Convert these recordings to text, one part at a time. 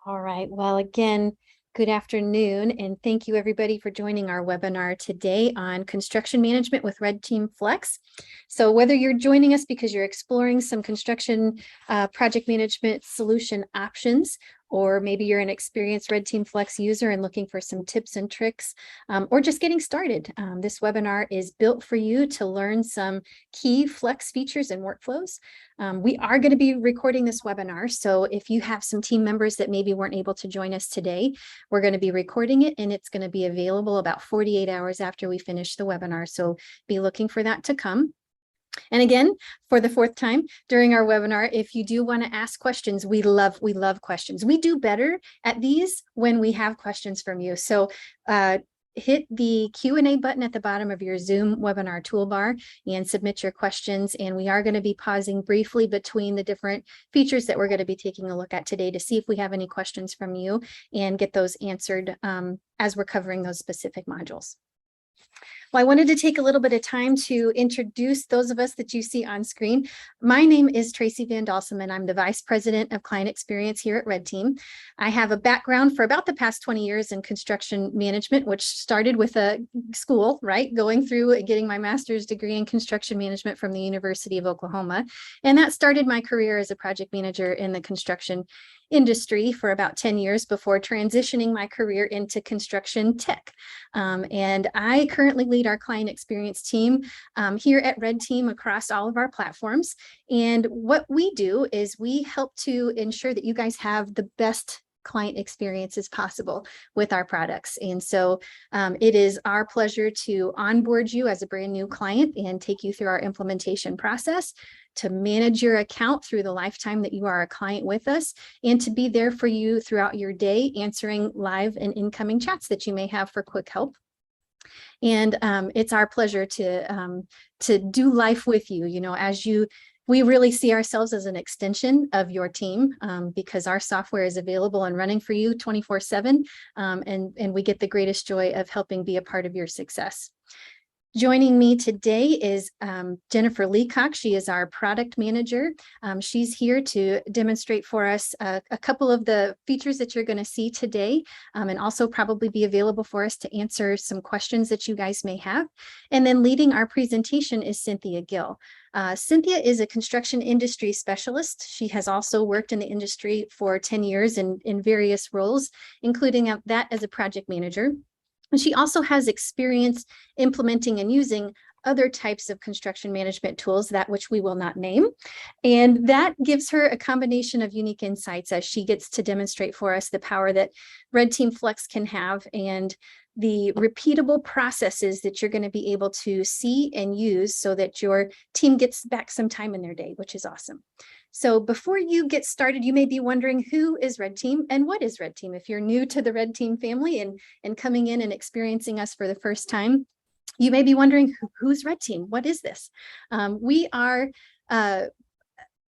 All right. Well, again, good afternoon, and thank you everybody for joining our webinar today on construction management with RedTeam Flex. So whether you're joining us because you're exploring some construction project management solution options, or maybe you're an experienced RedTeam Flex user and looking for some tips and tricks, or just getting started, this webinar is built for you to learn some key Flex features and workflows. We are going to be recording this webinar, so if you have some team members that maybe weren't able to join us today, we're going to be recording it and it's going to be available about 48 hours after we finish the webinar, so be looking for that to come. And again, for the fourth time during our webinar, if you do want to ask questions, we love questions. We do better at these when we have questions from you. So hit the Q&A button at the bottom of your Zoom webinar toolbar and submit your questions. And we are going to be pausing briefly between the different features that we're going to be taking a look at today to see if we have any questions from you and get those answered as we're covering those specific modules. Well, I wanted to take a little bit of time to introduce those of us that you see on screen. My name is Tracy Van Dalsum, and I'm the Vice President of Client Experience here at RedTeam. I have a background for about the past 20 years in construction management, which started with a school, right? Going through and getting my master's degree in construction management from the University of Oklahoma. And that started my career as a project manager in the construction industry for about 10 years before transitioning my career into construction tech. And I currently lead our client experience team here at RedTeam across all of our platforms. And what we do is we help to ensure that you guys have the best client experiences possible with our products. And so it is our pleasure to onboard you as a brand new client and take you through our implementation process, to manage your account through the lifetime that you are a client with us, and to be there for you throughout your day, answering live and incoming chats that you may have for quick help. And it's our pleasure to do life with you, we really see ourselves as an extension of your team because our software is available and running for you 24/7, and we get the greatest joy of helping be a part of your success. Joining me today is Jennifer Leacock. She is our product manager. She's here to demonstrate for us a couple of the features that you're going to see today, and also probably be available for us to answer some questions that you guys may have. And then leading our presentation is Cynthia Gill. Cynthia is a construction industry specialist. She has also worked in the industry for 10 years in various roles, including that as a project manager. And she also has experience implementing and using other types of construction management tools, that which we will not name. And that gives her a combination of unique insights as she gets to demonstrate for us the power that RedTeam Flex can have and the repeatable processes that you're going to be able to see and use so that your team gets back some time in their day, which is awesome. So before you get started, you may be wondering, who is RedTeam and what is RedTeam? If you're new to the RedTeam family and coming in and experiencing us for the first time, you may be wondering, who's RedTeam? What is this? We are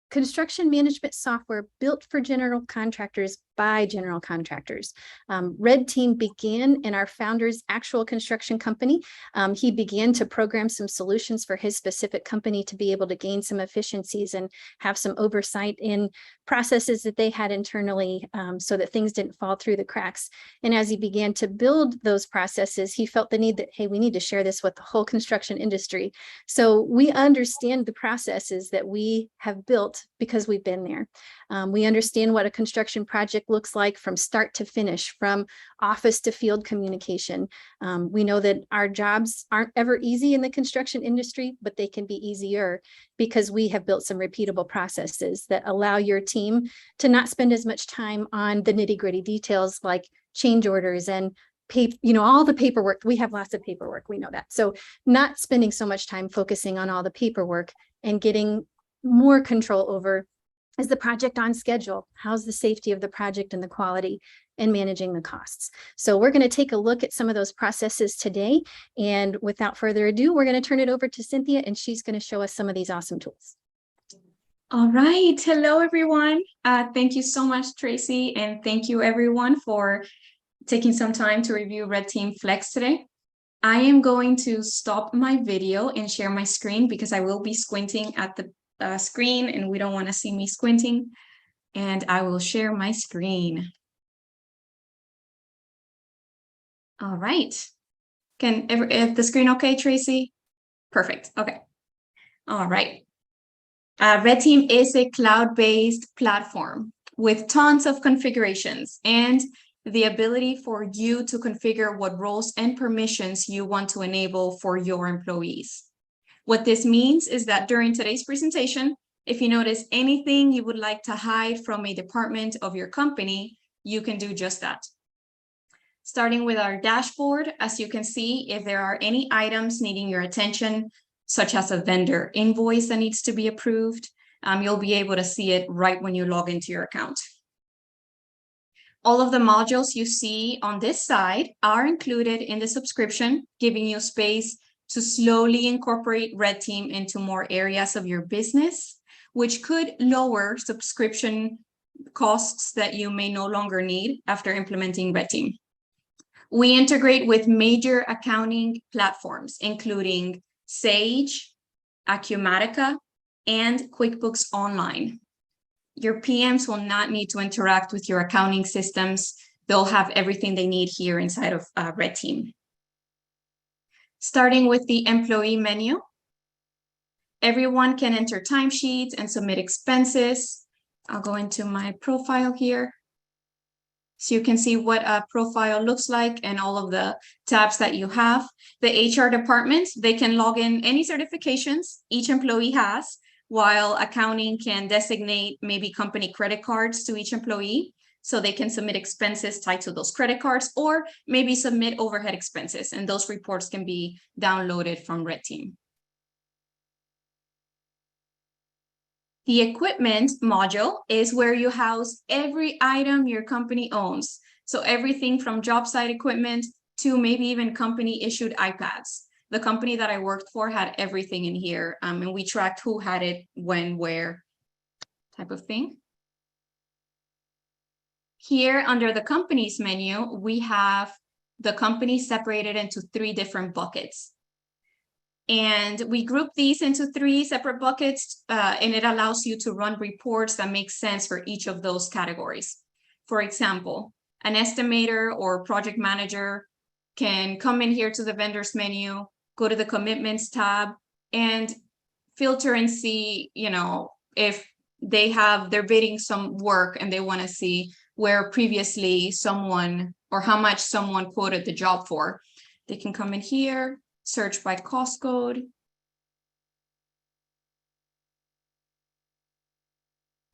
construction management software built for general contractors by general contractors. RedTeam began in our founder's actual construction company. He began to program some solutions for his specific company to be able to gain some efficiencies and have some oversight in processes that they had internally so that things didn't fall through the cracks. And as he began to build those processes, he felt the need that, hey, we need to share this with the whole construction industry. So we understand the processes that we have built because we've been there. We understand what a construction project looks like from start to finish, from office to field communication. We know that our jobs aren't ever easy in the construction industry, but they can be easier because we have built some repeatable processes that allow your team to not spend as much time on the nitty-gritty details like change orders and all the paperwork. We have lots of paperwork, we know that. So not spending so much time focusing on all the paperwork and getting more control over, is the project on schedule? How's the safety of the project and the quality, and managing the costs? So we're going to take a look at some of those processes today. And without further ado, we're going to turn it over to Cynthia, and she's going to show us some of these awesome tools. All right. Hello, everyone. Thank you so much, Tracy. And thank you, everyone, for taking some time to review RedTeam Flex today. I am going to stop my video and share my screen because I will be squinting at the screen and we don't want to see me squinting. And I will share my screen. All right. Is the screen okay, Tracy? Perfect. Okay. All right. RedTeam is a cloud-based platform with tons of configurations and the ability for you to configure what roles and permissions you want to enable for your employees. What this means is that during today's presentation, if you notice anything you would like to hide from a department of your company, you can do just that. Starting with our dashboard, as you can see, if there are any items needing your attention, such as a vendor invoice that needs to be approved, you'll be able to see it right when you log into your account. All of the modules you see on this side are included in the subscription, giving you space to slowly incorporate RedTeam into more areas of your business, which could lower subscription costs that you may no longer need after implementing RedTeam. We integrate with major accounting platforms, including Sage, Acumatica, and QuickBooks Online. Your PMs will not need to interact with your accounting systems. They'll have everything they need here inside of RedTeam. Starting with the employee menu, everyone can enter timesheets and submit expenses. I'll go into my profile here. So you can see what a profile looks like and all of the tabs that you have. The HR department, they can log in any certifications each employee has, while accounting can designate maybe company credit cards to each employee. So they can submit expenses tied to those credit cards, or maybe submit overhead expenses, and those reports can be downloaded from RedTeam. The equipment module is where you house every item your company owns. So everything from job site equipment to maybe even company issued iPads. The company that I worked for had everything in here, and we tracked who had it, when, where, type of thing. Here under the companies menu, we have the company separated into 3 different buckets. And we group these into 3 separate buckets, and it allows you to run reports that make sense for each of those categories. For example, an estimator or project manager can come in here to the vendors menu, go to the commitments tab, and filter and see, if they're bidding some work and they want to see where previously someone, or how much someone quoted the job for. They can come in here, search by cost code.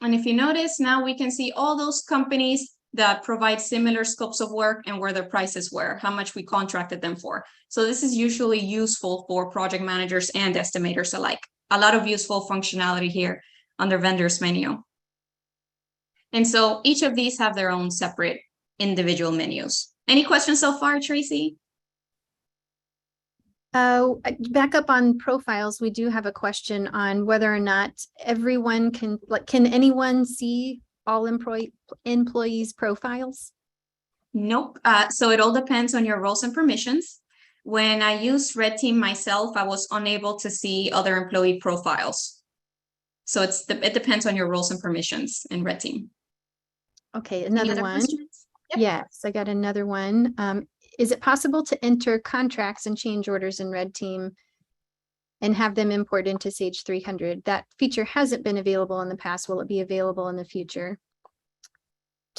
And if you notice, now we can see all those companies that provide similar scopes of work and where their prices were, how much we contracted them for. So this is usually useful for project managers and estimators alike. A lot of useful functionality here under vendors menu. And so each of these have their own separate individual menus. Any questions so far, Tracy? Back up on profiles, we do have a question on whether or not everyone can anyone see all employees' profiles? Nope. So it all depends on your roles and permissions. When I used RedTeam myself, I was unable to see other employee profiles. So it depends on your roles and permissions in RedTeam. Okay, another one. Yep. Yes, I got another one. Is it possible to enter contracts and change orders in RedTeam and have them import into Sage 300? That feature hasn't been available in the past. Will it be available in the future?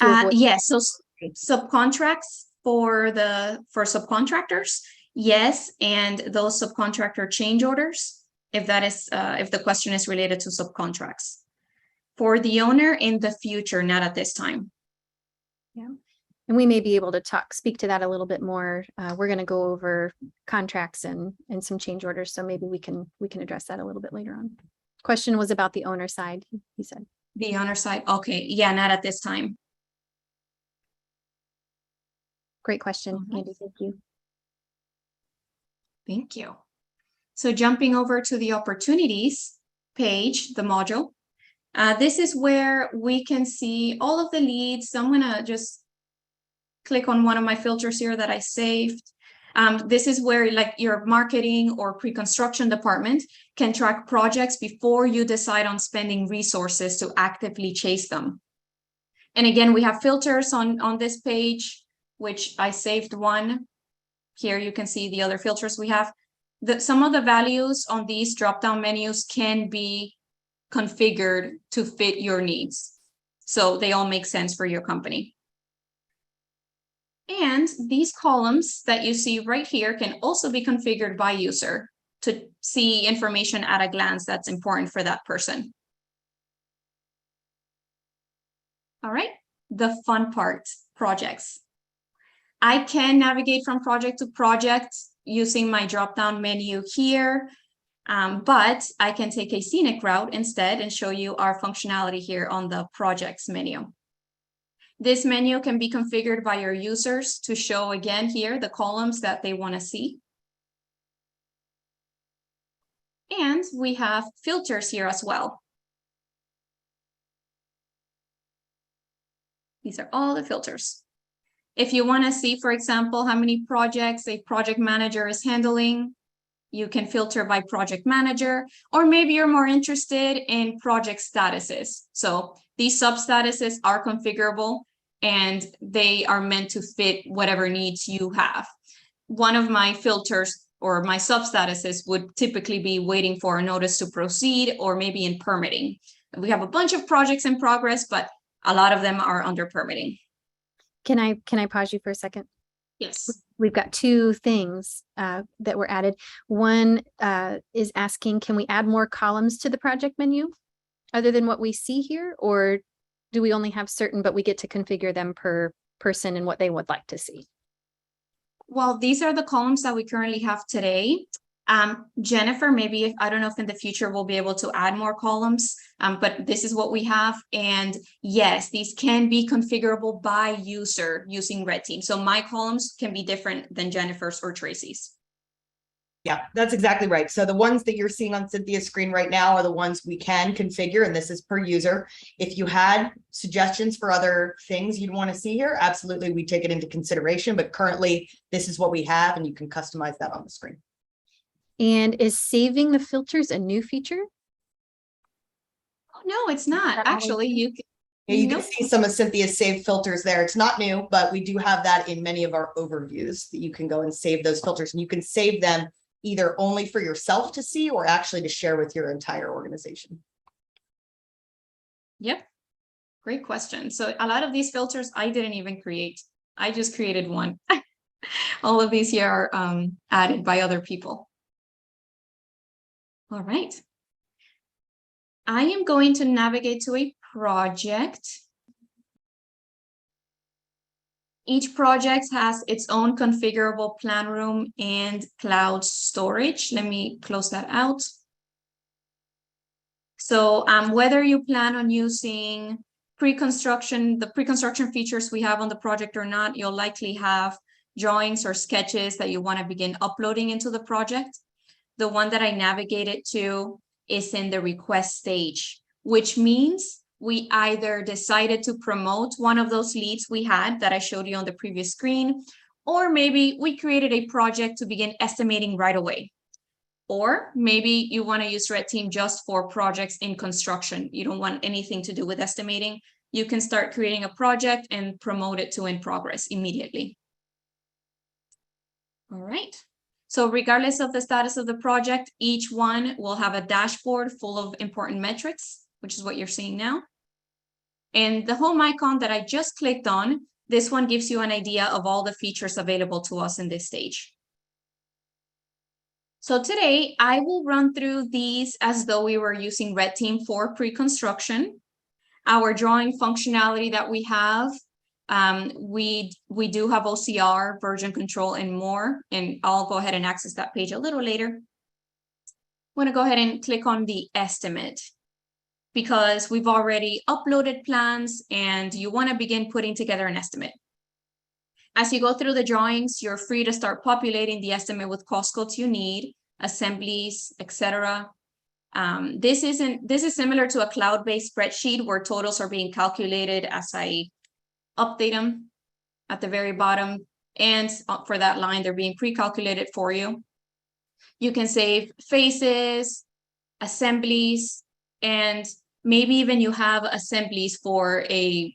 Yes, so subcontracts for subcontractors, yes, and those subcontractor change orders, if the question is related to subcontracts. For the owner in the future, not at this time. Yeah. And we may be able to speak to that a little bit more. We're going to go over contracts and some change orders, so maybe we can address that a little bit later on. Question was about the owner side, he said. The owner side, okay, yeah, not at this time. Great question, Andy. Thank you. Thank you. So jumping over to the opportunities page, the module, this is where we can see all of the leads. So I'm going to just click on one of my filters here that I saved. This is where your marketing or pre-construction department can track projects before you decide on spending resources to actively chase them. And again, we have filters on this page, which I saved one. here you can see the other filters we have. Some of the values on these drop-down menus can be configured to fit your needs. So they all make sense for your company. And these columns that you see right here can also be configured by user to see information at a glance that's important for that person. All right, the fun part, projects. I can navigate from project to project using my drop-down menu here, but I can take a scenic route instead and show you our functionality here on the projects menu. This menu can be configured by your users to show again here the columns that they want to see. And we have filters here as well. These are all the filters. If you want to see, for example, how many projects a project manager is handling, you can filter by project manager, or maybe you're more interested in project statuses. So these sub-statuses are configurable and they are meant to fit whatever needs you have. One of my filters or my sub-statuses would typically be waiting for a notice to proceed or maybe in permitting. We have a bunch of projects in progress, but a lot of them are under permitting. Can I pause you for a second? Yes. We've got two things that were added. One is asking, can we add more columns to the project menu other than what we see here? Or do we only have certain, but we get to configure them per person and what they would like to see? Well, these are the columns that we currently have today. Jennifer, maybe I don't know if in the future we'll be able to add more columns, but this is what we have. And yes, these can be configurable by user using RedTeam. So my columns can be different than Jennifer's or Tracy's. Yeah, that's exactly right. So the ones that you're seeing on Cynthia's screen right now are the ones we can configure, and this is per user. If you had suggestions for other things you'd want to see here, absolutely, we take it into consideration. But currently, this is what we have, and you can customize that on the screen. And is saving the filters a new feature? Oh, no, it's not. Actually, you can. Yeah, you can see some of Cynthia's saved filters there. It's not new, but we do have that in many of our overviews that you can go and save those filters, and you can save them either only for yourself to see or actually to share with your entire organization. Yep. Great question. So a lot of these filters I didn't even create. I just created one. All of these here are added by other people. All right. I am going to navigate to a project. Each project has its own configurable plan room and cloud storage. Let me close that out. So whether you plan on using the pre-construction features we have on the project or not, you'll likely have drawings or sketches that you want to begin uploading into the project. The one that I navigated to is in the request stage, which means we either decided to promote one of those leads we had that I showed you on the previous screen, or maybe we created a project to begin estimating right away. Or maybe you want to use RedTeam just for projects in construction. You don't want anything to do with estimating. You can start creating a project and promote it to in progress immediately. All right. So regardless of the status of the project, each one will have a dashboard full of important metrics, which is what you're seeing now. And the home icon that I just clicked on, this one gives you an idea of all the features available to us in this stage. So today I will run through these as though we were using RedTeam for pre-construction. Our drawing functionality that we have, we do have OCR, version control, and more, and I'll go ahead and access that page a little later. I'm going to go ahead and click on the estimate because we've already uploaded plans and you want to begin putting together an estimate. As you go through the drawings, you're free to start populating the estimate with cost codes you need, assemblies, etc. This is similar to a cloud-based spreadsheet where totals are being calculated as I update them at the very bottom. And for that line, they're being pre-calculated for you. You can save faces, assemblies, and maybe even you have assemblies for a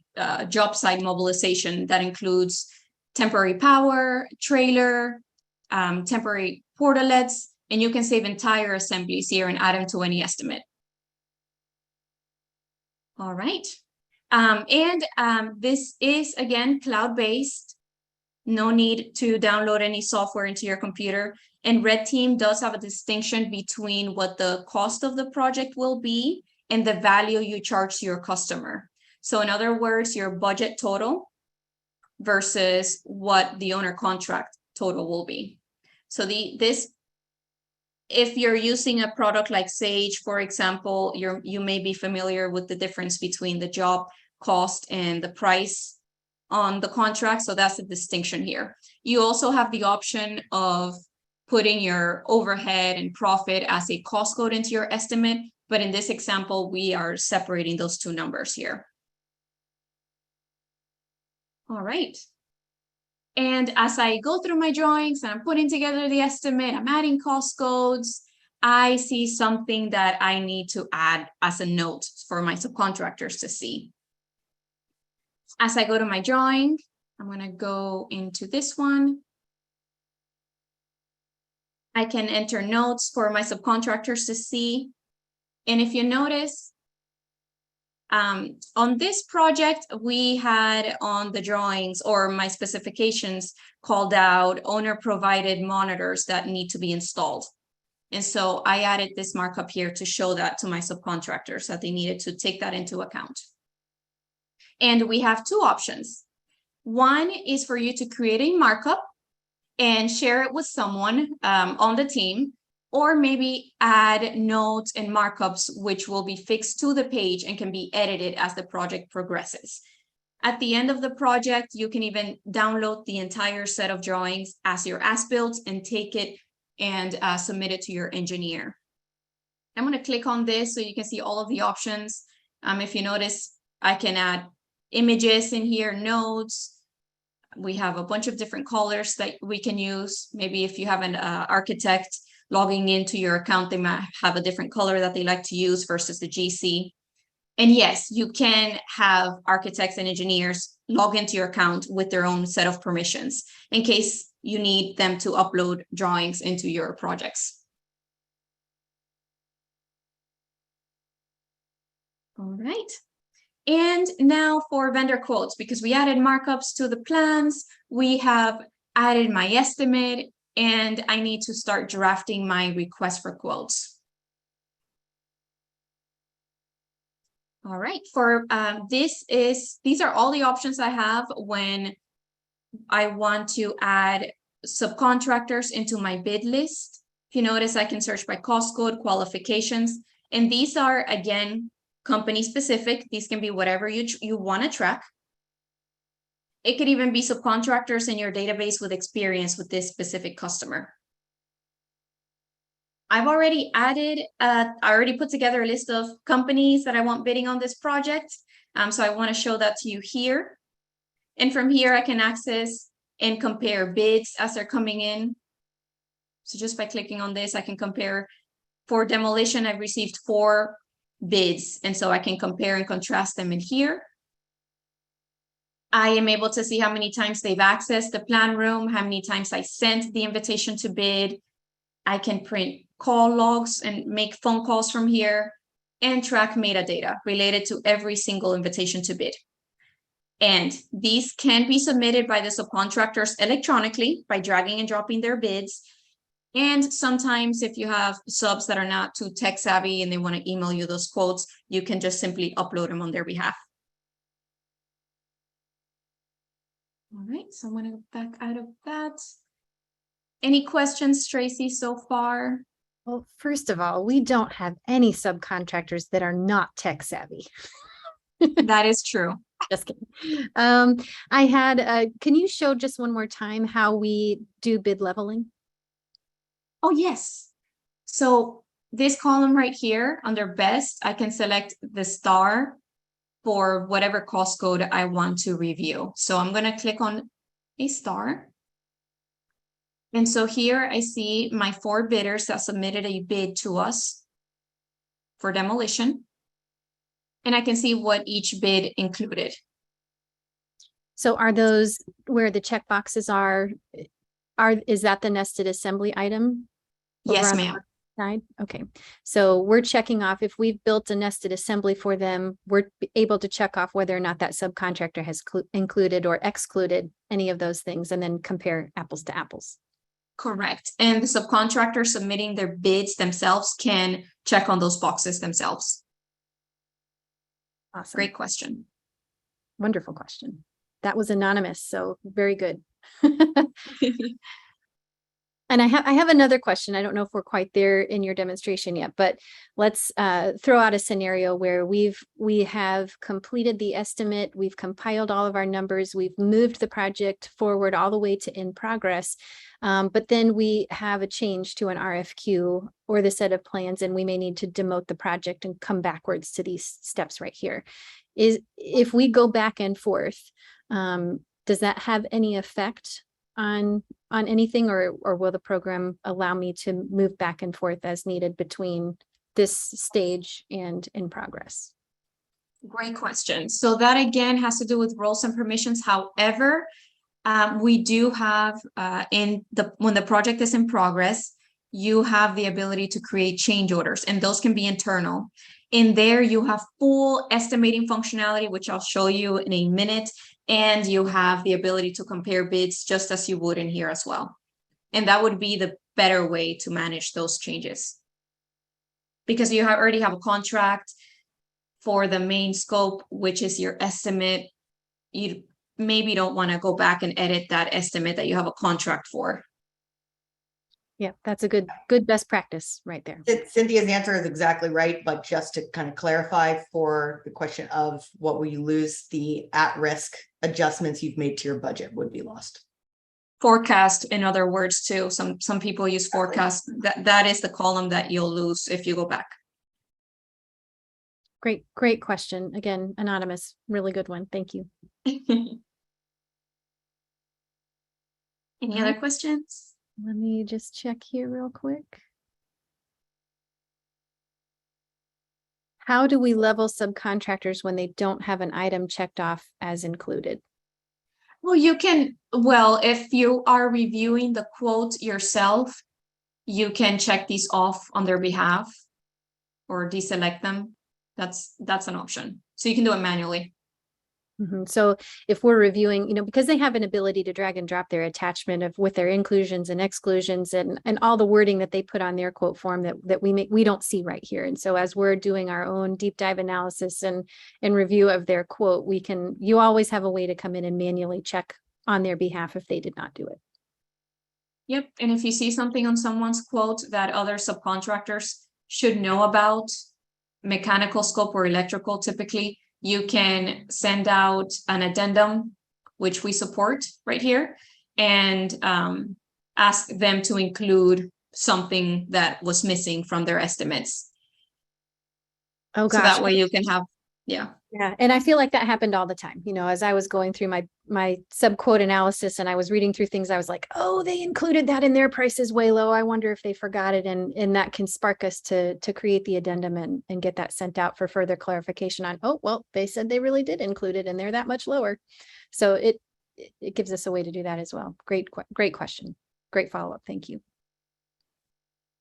job site mobilization that includes temporary power, trailer, temporary portalets, and you can save entire assemblies here and add them to any estimate. All right. This is, again, cloud-based. No need to download any software into your computer. And RedTeam does have a distinction between what the cost of the project will be and the value you charge to your customer. So in other words, your budget total versus what the owner contract total will be. So if you're using a product like Sage, for example, you may be familiar with the difference between the job cost and the price on the contract. So that's the distinction here. You also have the option of putting your overhead and profit as a cost code into your estimate. But in this example, we are separating those two numbers here. All right. And as I go through my drawings and I'm putting together the estimate, I'm adding cost codes, I see something that I need to add as a note for my subcontractors to see. As I go to my drawing, I'm going to go into this one. I can enter notes for my subcontractors to see. And if you notice, on this project, we had on the drawings or my specifications called out owner provided monitors that need to be installed. And so I added this markup here to show that to my subcontractors that they needed to take that into account. And we have two options. One is for you to create a markup and share it with someone on the team, or maybe add notes and markups, which will be fixed to the page and can be edited as the project progresses. At the end of the project, you can even download the entire set of drawings as your as-built and take it and submit it to your engineer. I'm going to click on this so you can see all of the options. If you notice, I can add images in here, notes. We have a bunch of different colors that we can use. Maybe if you have an architect logging into your account, they might have a different color that they like to use versus the GC. And yes, you can have architects and engineers log into your account with their own set of permissions in case you need them to upload drawings into your projects. All right. And now for vendor quotes, because we added markups to the plans, we have added my estimate, and I need to start drafting my request for quotes. All right, for these are all the options I have when I want to add subcontractors into my bid list. If you notice, I can search by cost code, qualifications, and these are, again, company specific. These can be whatever you want to track. It could even be subcontractors in your database with experience with this specific customer. I've already added, I already put together a list of companies that I want bidding on this project. So I want to show that to you here. And from here, I can access and compare bids as they're coming in. So just by clicking on this, I can compare. For demolition, I've received 4 bids. And so I can compare and contrast them in here. I am able to see how many times they've accessed the plan room, how many times I sent the invitation to bid. I can print call logs and make phone calls from here and track metadata related to every single invitation to bid. And these can be submitted by the subcontractors electronically by dragging and dropping their bids. And sometimes if you have subs that are not too tech savvy and they want to email you those quotes, you can just simply upload them on their behalf. All right, so I'm going to go back out of that. Any questions, Tracy, so far? Well, first of all, we don't have any subcontractors that are not tech savvy. That is true. Just kidding. Can you show just one more time how we do bid leveling? Oh, yes. So this column right here under best, I can select the star for whatever cost code I want to review. So I'm going to click on a star. And so here I see my 4 bidders that submitted a bid to us for demolition. And I can see what each bid included. So are those where the check boxes are? is that the nested assembly item? over Yes, on the ma'am. Side? Okay, so we're checking off if we've built a nested assembly for them, we're able to check off whether or not that subcontractor has included or excluded any of those things and then compare apples to apples. Correct. And the subcontractor submitting their bids themselves can check on those boxes themselves. Awesome. Great question. Wonderful question. That was anonymous, so very good. And I have another question. I don't know if we're quite there in your demonstration yet, but let's throw out a scenario where we have completed the estimate, we've compiled all of our numbers, we've moved the project forward all the way to in progress, but then we have a change to an RFQ or the set of plans, and we may need to demote the project and come backwards to these steps right here. If we go back and forth, does that have any effect on anything, or will the program allow me to move back and forth as needed between this stage and in progress? Great question. So that again has to do with roles and permissions. However, we do have when the project is in progress, you have the ability to create change orders, and those can be internal. In there, you have full estimating functionality, which I'll show you in a minute. And you have the ability to compare bids just as you would in here as well. And that would be the better way to manage those changes. Because you already have a contract for the main scope, which is your estimate. You maybe don't want to go back and edit that estimate that you have a contract for. Yeah, that's a good best practice right there. Cynthia's answer is exactly right, but just to kind of clarify for the question of what will you lose, the at-risk adjustments you've made to your budget would be lost. Forecast, in other words, too. Some people use forecast. That is the column that you'll lose if you go back. Great question. Again, anonymous, really good one. Thank you. Any other questions? Let me just check here real quick. How do we level subcontractors when they don't have an item checked off as included? Well, if you are reviewing the quote yourself, you can check these off on their behalf or deselect them. That's an option. So you can do it manually. So if we're reviewing, because they have an ability to drag and drop their attachment with their inclusions and exclusions and all the wording that they put on their quote form that we don't see right here. And so as we're doing our own deep dive analysis and review of their quote, you always have a way to come in and manually check on their behalf if they did not do it. Yep. And if you see something on someone's quote that other subcontractors should know about, mechanical scope or electrical typically, you can send out an addendum, which we support right here, and ask them to include something that was missing from their estimates. Oh, gosh. So that way you can have, yeah. Yeah. And I feel like that happened all the time. As I was going through my sub-quote analysis and I was reading through things, I was like, oh, they included that in their prices way low. I wonder if they forgot it. And that can spark us to create the addendum and get that sent out for further clarification on, oh, well, they said they really did include it and they're that much lower. So it gives us a way to do that as well. Great question. Great follow-up. Thank you.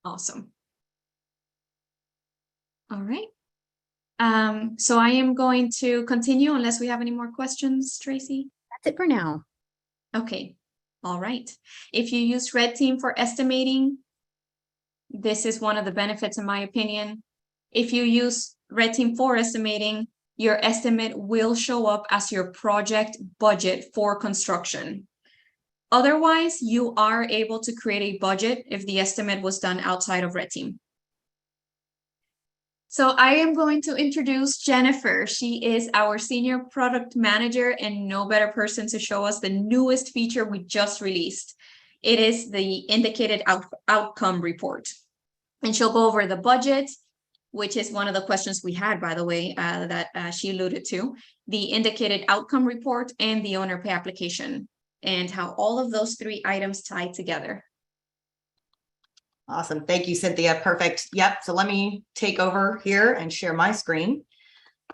Awesome. All right. So I am going to continue unless we have any more questions, Tracy. That's it for now. Okay. All right. If you use RedTeam for estimating, this is one of the benefits, in my opinion. If you use RedTeam for estimating, your estimate will show up as your project budget for construction. Otherwise, you are able to create a budget if the estimate was done outside of RedTeam. So I am going to introduce Jennifer. She is our senior product manager and no better person to show us the newest feature we just released. It is the indicated outcome report. And she'll go over the budget, which is one of the questions we had, by the way, that she alluded to, the indicated outcome report and the owner pay application, and how all of those three items tie together. Awesome. Thank you, Cynthia. Perfect. Yep. So let me take over here and share my screen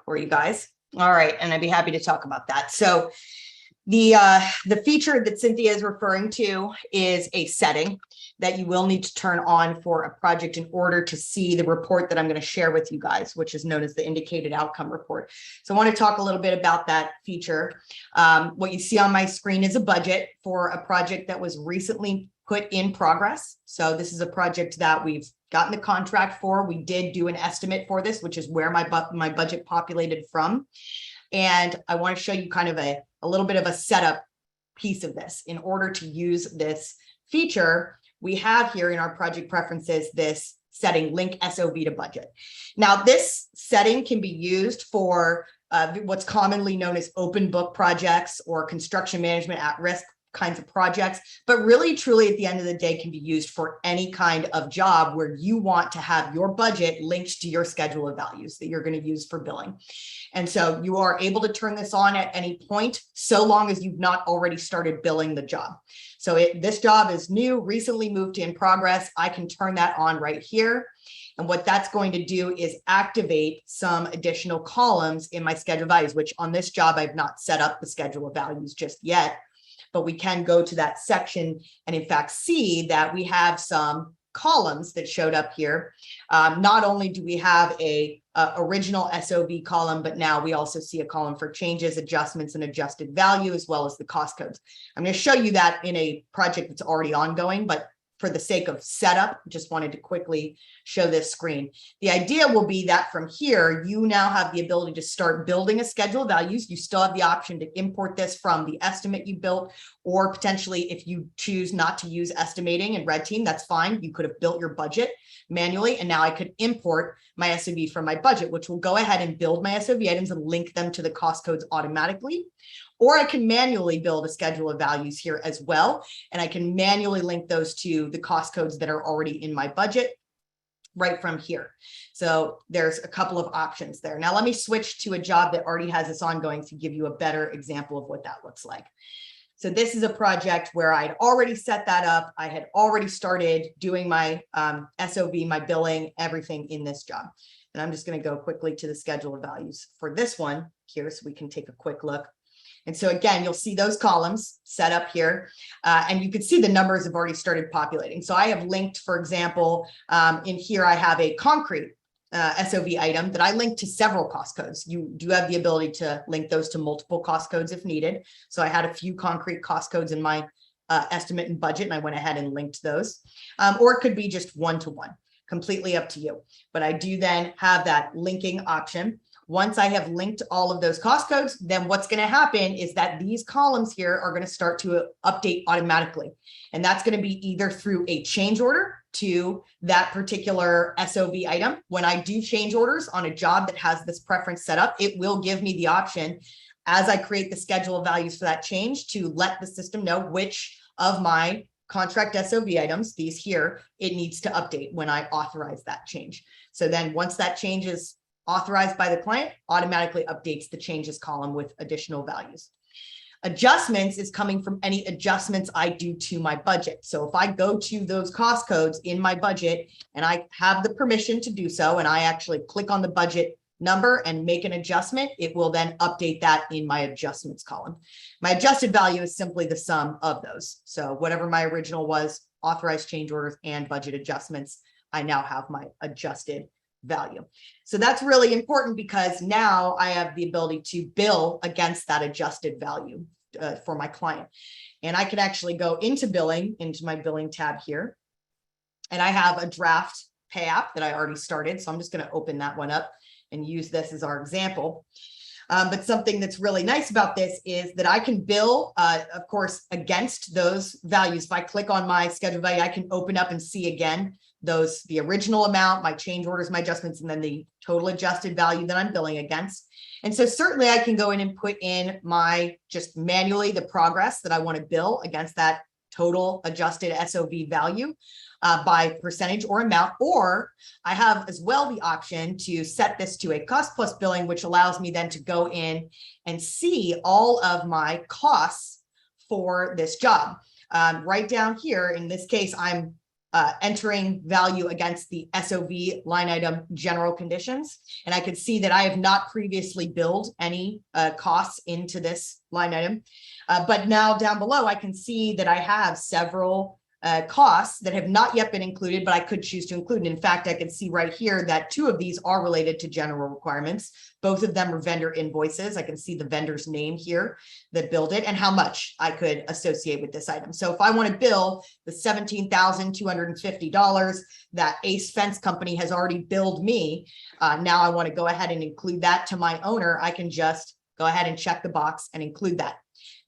for you guys. All right. And I'd be happy to talk about that. So The feature that Cynthia is referring to is a setting that you will need to turn on for a project in order to see the report that I'm going to share with you guys, which is known as the indicated outcome report. So I want to talk a little bit about that feature. What you see on my screen is a budget for a project that was recently put in progress. So this is a project that we've gotten the contract for. We did do an estimate for this, which is where my budget populated from. And I want to show you kind of a little bit of a setup piece of this. In order to use this feature, we have here in our project preferences this setting, link SOV to budget. Now, this setting can be used for what's commonly known as open book projects or construction management at risk kinds of projects, but really truly at the end of the day can be used for any kind of job where you want to have your budget linked to your schedule of values that you're going to use for billing. And so you are able to turn this on at any point, so long as you've not already started billing the job. So this job is new, recently moved to in progress. I can turn that on right here. And what that's going to do is activate some additional columns in my schedule of values, which on this job, I've not set up the schedule of values just yet. But we can go to that section and in fact see that we have some columns that showed up here. Not only do we have a original SOV column, but now we also see a column for changes, adjustments, and adjusted value, as well as the cost codes. I'm going to show you that in a project that's already ongoing, but for the sake of setup, just wanted to quickly show this screen. The idea will be that from here, you now have the ability to start building a schedule of values. You still have the option to import this from the estimate you built, or potentially if you choose not to use estimating in RedTeam, that's fine. You could have built your budget manually, and now I could import my SOV from my budget, which will go ahead and build my SOV items and link them to the cost codes automatically. Or I can manually build a schedule of values here as well. And I can manually link those to the cost codes that are already in my budget right from here. So there's a couple of options there. Now let me switch to a job that already has this ongoing to give you a better example of what that looks like. So this is a project where I'd already set that up. I had already started doing my SOV, my billing, everything in this job. And I'm just going to go quickly to the schedule of values for this one here so we can take a quick look. And so again, you'll see those columns set up here, and you can see the numbers have already started populating. So I have linked, for example, in here, I have a concrete SOV item that I linked to several cost codes. You do have the ability to link those to multiple cost codes if needed. So I had a few concrete cost codes in my estimate and budget, and I went ahead and linked those. Or it could be just one-to-one, completely up to you. But I do then have that linking option. Once I have linked all of those cost codes, then what's going to happen is that these columns here are going to start to update automatically. And that's going to be either through a change order to that particular SOV item. When I do change orders on a job that has this preference set up, it will give me the option as I create the schedule of values for that change to let the system know which of my contract SOV items, these here, it needs to update when I authorize that change. So then once that change is authorized by the client, automatically updates the changes column with additional values. Adjustments is coming from any adjustments I do to my budget. So if I go to those cost codes in my budget and I have the permission to do so, and I actually click on the budget number and make an adjustment, it will then update that in my adjustments column. My adjusted value is simply the sum of those. So whatever my original was, authorized change orders and budget adjustments, I now have my adjusted value. So that's really important because now I have the ability to bill against that adjusted value for my client. And I can actually go into billing, into my billing tab here. And I have a draft pay app that I already started. So I'm just going to open that one up and use this as our example. But something that's really nice about this is that I can bill, of course, against those values. If I click on my schedule value, I can open up and see again the original amount, my change orders, my adjustments, and then the total adjusted value that I'm billing against. And so certainly I can go in and put in my just manually the progress that I want to bill against that total adjusted SOV value by percentage or amount, or I have as well the option to set this to a cost plus billing, which allows me then to go in and see all of my costs for this job. Right down here, in this case, I'm entering value against the SOV line item general conditions. And I could see that I have not previously billed any costs into this line item. But now down below, I can see that I have several costs that have not yet been included, but I could choose to include. And in fact, I can see right here that 2 of these are related to general requirements. Both of them are vendor invoices. I can see the vendor's name here that billed it and how much I could associate with this item. So if I want to bill the $17,250 that Ace Fence Company has already billed me, now I want to go ahead and include that to my owner. I can just go ahead and check the box and include that.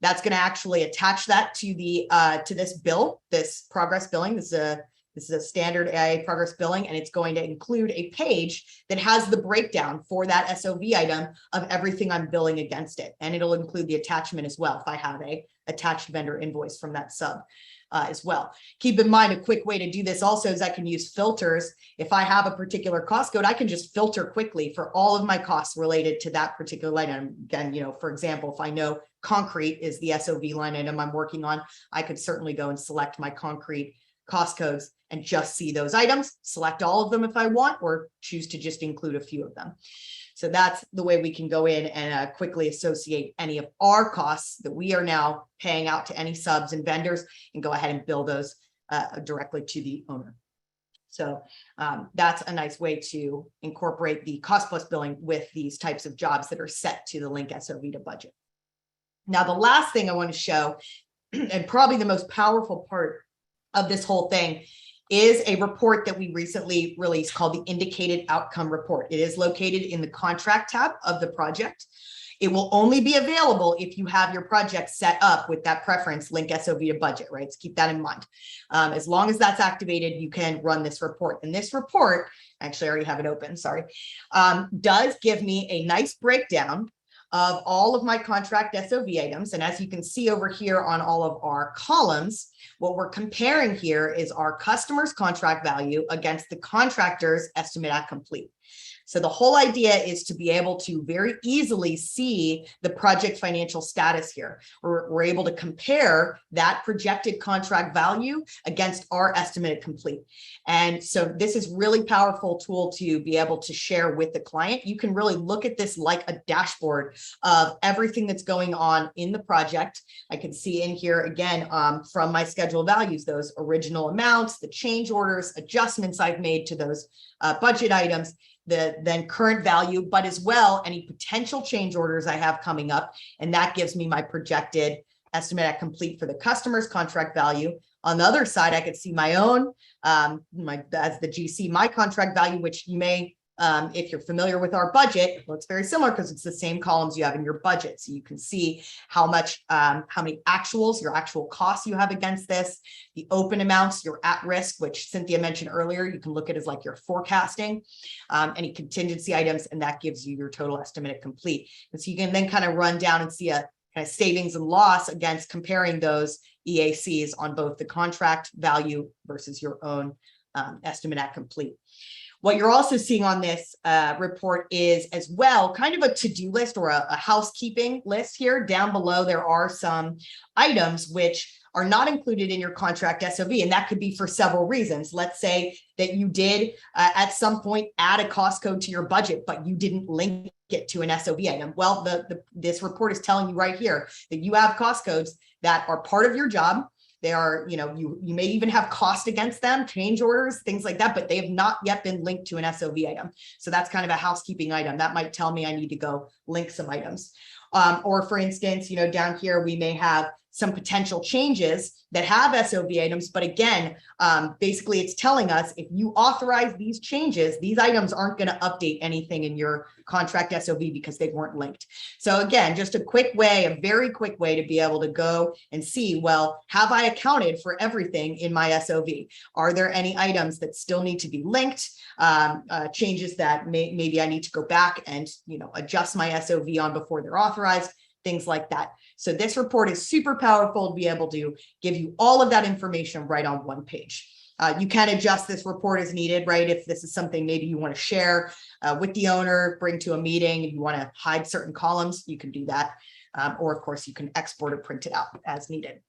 That's going to actually attach that to the to this bill, this progress billing. This is a standard AIA progress billing, and it's going to include a page that has the breakdown for that SOV item of everything I'm billing against it. And it'll include the attachment as well if I have a attached vendor invoice from that sub as well. Keep in mind, a quick way to do this also is I can use filters. If I have a particular cost code, I can just filter quickly for all of my costs related to that particular line item. Again, you know, for example, if I know concrete is the SOV line item I'm working on, I could certainly go and select my concrete cost codes and just see those items, select all of them if I want, or choose to just include a few of them. So that's the way we can go in and quickly associate any of our costs that we are now paying out to any subs and vendors and go ahead and bill those directly to the owner. So that's a nice way to incorporate the cost plus billing with these types of jobs that are set to the link SOV to budget. Now, the last thing I want to show, and probably the most powerful part of this whole thing, is a report that we recently released called the Indicated Outcome Report. It is located in the contract tab of the project. It will only be available if you have your project set up with that preference link SOV to budget, right? So keep that in mind. As long as that's activated, you can run this report. And this report, actually I already have it open, sorry, does give me a nice breakdown of all of my contract SOV items. And as you can see over here on all of our columns, what we're comparing here is our customer's contract value against the contractor's estimate at complete. So the whole idea is to be able to very easily see the project financial status here. We're able to compare that projected contract value against our estimate at complete. And so this is really powerful tool to be able to share with the client. You can really look at this like a dashboard of everything that's going on in the project. I can see in here again from my schedule values, those original amounts, the change orders, adjustments I've made to those budget items, the then current value, but as well any potential change orders I have coming up. And that gives me my projected estimate at complete for the customer's contract value. On the other side, I could see my own, as the GC, my contract value, which you may, if you're familiar with our budget, looks very similar because it's the same columns you have in your budget. So you can see how much, how many actuals, your actual costs you have against this, the open amounts, your at risk, which Cynthia mentioned earlier, you can look at as like your forecasting, any contingency items, and that gives you your total estimate at complete. And so you can then kind of run down and see a kind of savings and loss against comparing those EACs on both the contract value versus your own estimate at complete. What you're also seeing on this report is as well kind of a to-do list or a housekeeping list here. Down below, there are some items which are not included in your contract SOV, and that could be for several reasons. Let's say that you did at some point add a cost code to your budget, but you didn't link it to an SOV item. Well, this report is telling you right here that you have cost codes that are part of your job. They are, you know, you may even have cost against them, change orders, things like that, but they have not yet been linked to an SOV item. So that's kind of a housekeeping item. That might tell me I need to go link some items. Or for instance, you know, down here, we may have some potential changes that have SOV items. But again, basically it's telling us if you authorize these changes, these items aren't going to update anything in your contract SOV because they weren't linked. So again, just a quick way, a very quick way to be able to go and see, well, have I accounted for everything in my SOV? Are there any items that still need to be linked? Changes that maybe I need to go back and, you know, adjust my SOV on before they're authorized, things like that. So this report is super powerful to be able to give you all of that information right on one page. You can adjust this report as needed, right? If this is something maybe you want to share with the owner, bring to a meeting, if you want to hide certain columns, you can do that. Or of course, you can export or print it out as needed.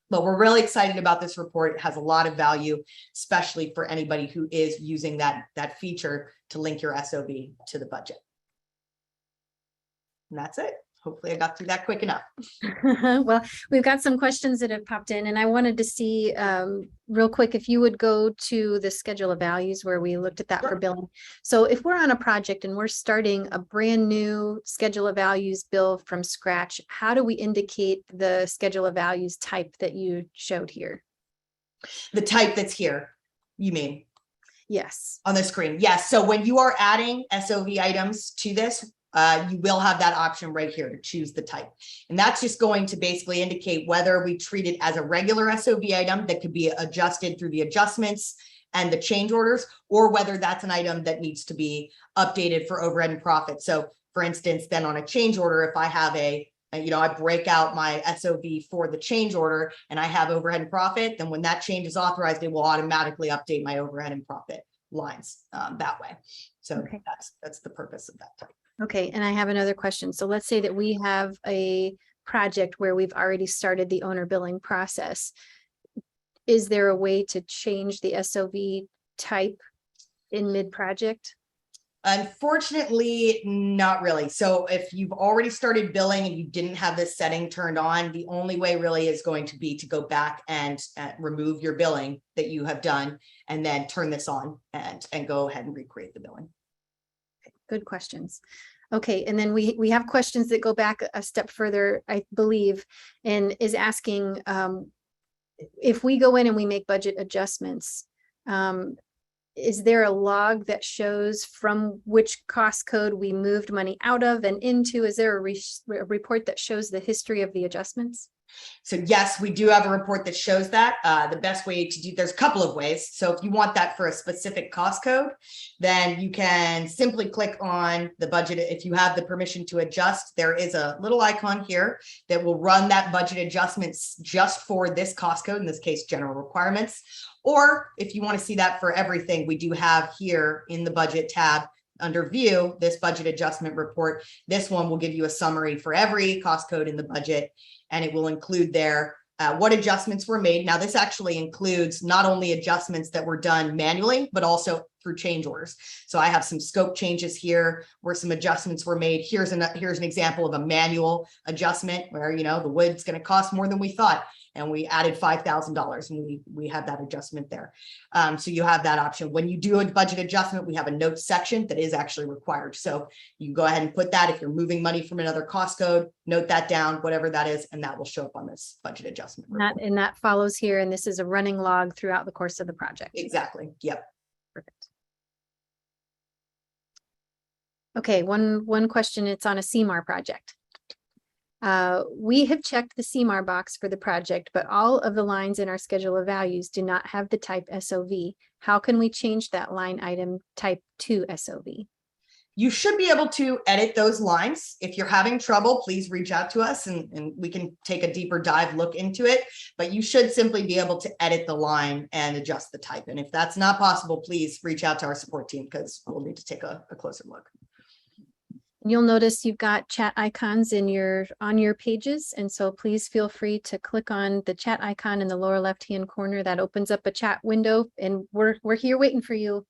But we're really excited about this report. It has a lot of value, especially for anybody who is using that feature to link your SOV to the budget. And that's it. Hopefully I got through that quick enough. Well, we've got some questions that have popped in, and I wanted to see real quick if you would go to the schedule of values where we looked at that for billing. So if we're on a project and we're starting a brand new schedule of values bill from scratch, how do we indicate the schedule of values type that you showed here? The type that's here, you mean? Yes. On the screen. Yes. So when you are adding SOV items to this, you will have that option right here to choose the type. And that's just going to basically indicate whether we treat it as a regular SOV item that could be adjusted through the adjustments and the change orders, or whether that's an item that needs to be updated for overhead and profit. So for instance, then on a change order, if I have I break out my SOV for the change order and I have overhead and profit, then when that change is authorized, it will automatically update my overhead and profit lines that way. So Okay. that's the purpose of that type. Okay, and I have another question. So let's say that we have a project where we've already started the owner billing process. Is there a way to change the SOV type in mid-project? Unfortunately, not really. So if you've already started billing and you didn't have this setting turned on, the only way really is going to be to go back and remove your billing that you have done and then turn this on and go ahead and recreate the billing. Good questions. Okay, and then we have questions that go back a step further, I believe, and is asking if we go in and we make budget adjustments, is there a log that shows from which cost code we moved money out of and into? Is there a report that shows the history of the adjustments? So yes, we do have a report that shows that. The best way to do, there's a couple of ways. So if you want that for a specific cost code, then you can simply click on the budget. If you have the permission to adjust, there is a little icon here that will run that budget adjustments just for this cost code, in this case, general requirements. Or if you want to see that for everything, we do have here in the budget tab under view, this budget adjustment report. This one will give you a summary for every cost code in the budget, and it will include there what adjustments were made. Now, this actually includes not only adjustments that were done manually, but also through change orders. So I have some scope changes here where some adjustments were made. Here's an example of a manual adjustment where, the wood's going to cost more than we thought, and we added $5,000 and we have that adjustment there. So you have that option. When you do a budget adjustment, we have a notes section that is actually required. So you go ahead and put that, if you're moving money from another cost code, note that down, whatever that is, and that will show up on this budget adjustment report. And that follows here, and this is a running log throughout the course of the project. Exactly. Yep. Perfect. Okay, one question, it's on a CMAR project. We have checked the CMAR box for the project, but all of the lines in our schedule of values do not have the type SOV. How can we change that line item type to SOV? You should be able to edit those lines. If you're having trouble, please reach out to us and we can take a deeper dive look into it. But you should simply be able to edit the line and adjust the type. And if that's not possible, please reach out to our support team because we'll need to take a closer look. You'll notice you've got chat icons on your pages. And so please feel free to click on the chat icon in the lower left-hand corner. That opens up a chat window, and we're here waiting for you.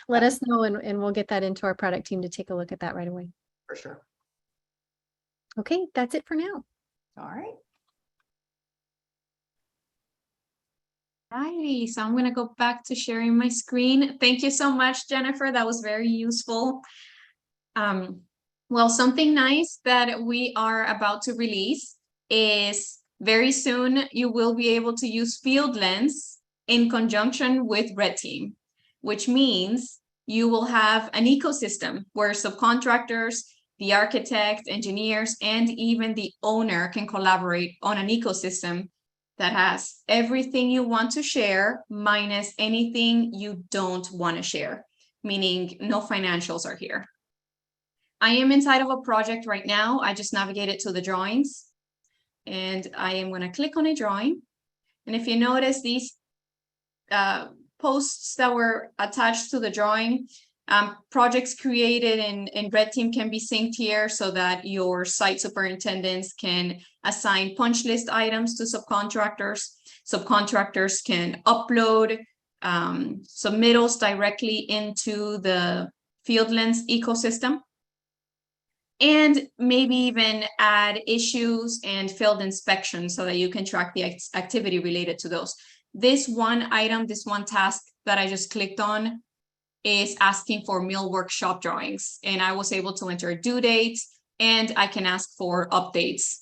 Let us know and we'll get that into our product team to take a look at that right away. For sure. Okay, that's it for now. All right. Alrighty, so I'm going to go back to sharing my screen. Thank you so much, Jennifer. That was very useful. Well, something nice that we are about to release is very soon you will be able to use FieldLens in conjunction with RedTeam, which means you will have an ecosystem where subcontractors, the architect, engineers, and even the owner can collaborate on an ecosystem that has everything you want to share minus anything you don't want to share, meaning no financials are here. I am inside of a project right now. I just navigated to the drawings and I am going to click on a drawing. And if you notice these posts that were attached to the drawing, Projects created in RedTeam can be synced here so that your site superintendents can assign punch list items to subcontractors. Subcontractors can upload submittals directly into the Fieldlens ecosystem, and maybe even add issues and field inspections so that you can track the activity related to those. This one item, this one task that I just clicked on is asking for meal workshop drawings, and I was able to enter due dates, and I can ask for updates.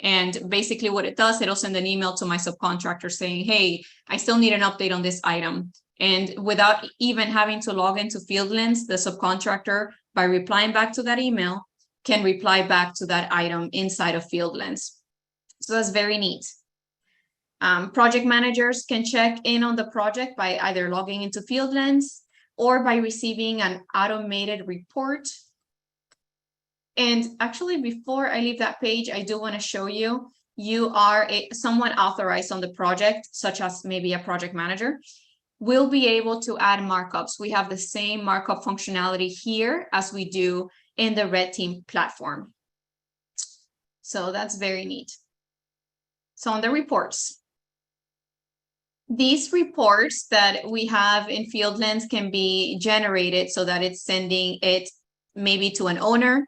And basically what it does, it'll send an email to my subcontractor saying, hey, I still need an update on this item. And without even having to log into Fieldlens, the subcontractor, by replying back to that email, can reply back to that item inside of Fieldlens. So that's very neat. Project managers can check in on the project by either logging into Fieldlens or by receiving an automated report. And actually, before I leave that page, I do want to show you, you are someone authorized on the project, such as maybe a project manager, will be able to add markups. We have the same markup functionality here as we do in the RedTeam platform. So that's very neat. So on the reports, these reports that we have in Fieldlens can be generated so that it's sending it maybe to an owner,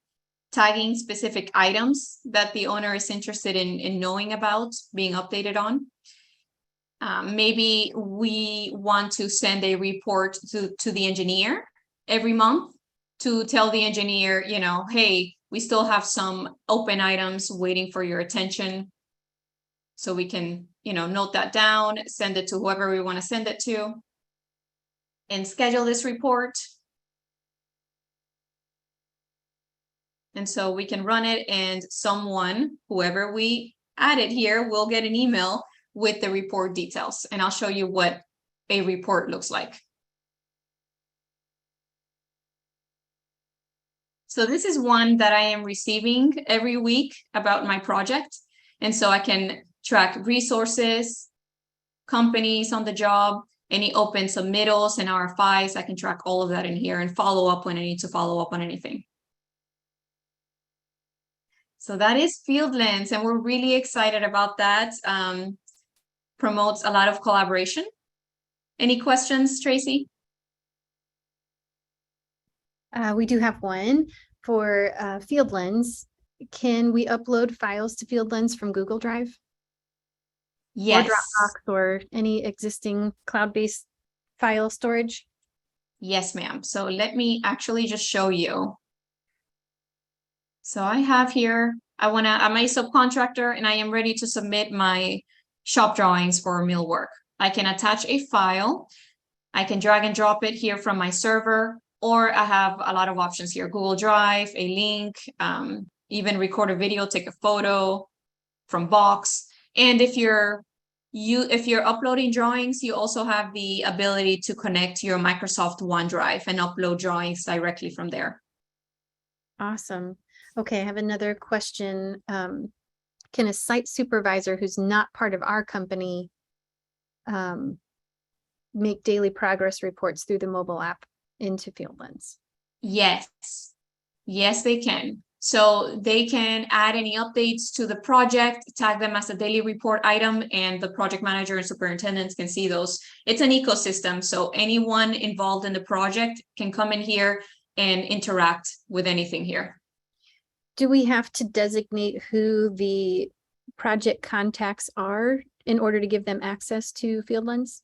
tagging specific items that the owner is interested in knowing about, being updated on. Maybe we want to send a report to the engineer every month to tell the engineer, you know, hey, we still have some open items waiting for your attention. So we can, you know, note that down, send it to whoever we want to send it to, and schedule this report. And so we can run it, and someone, whoever we added here, will get an email with the report details. And I'll show you what a report looks like. So this is one that I am receiving every week about my project. And so I can track resources, companies on the job, any open submittals and RFIs. I can track all of that in here and follow up when I need to follow up on anything. So that is Fieldlens, and we're really excited about that. Promotes a lot of collaboration. Any questions, Tracy? We do have one for Fieldlens. Can we upload files to Fieldlens from Google Drive? Yes. Or Dropbox or any existing cloud-based file storage? Yes, ma'am. So let me actually just show you. So I have here, I'm a subcontractor and I am ready to submit my shop drawings for meal work. I can attach a file. I can drag and drop it here from my server, or I have a lot of options here: Google Drive, a link, even record a video, take a photo from Box. And if you're uploading drawings, you also have the ability to connect your Microsoft OneDrive and upload drawings directly from there. Awesome. Okay, I have another question. Can a site supervisor who's not part of our company make daily progress reports through the mobile app into Fieldlens? Yes. Yes, they can. So they can add any updates to the project, tag them as a daily report item, and the project manager and superintendents can see those. It's an ecosystem, so anyone involved in the project can come in here and interact with anything here. Do we have to designate who the project contacts are in order to give them access to Fieldlens?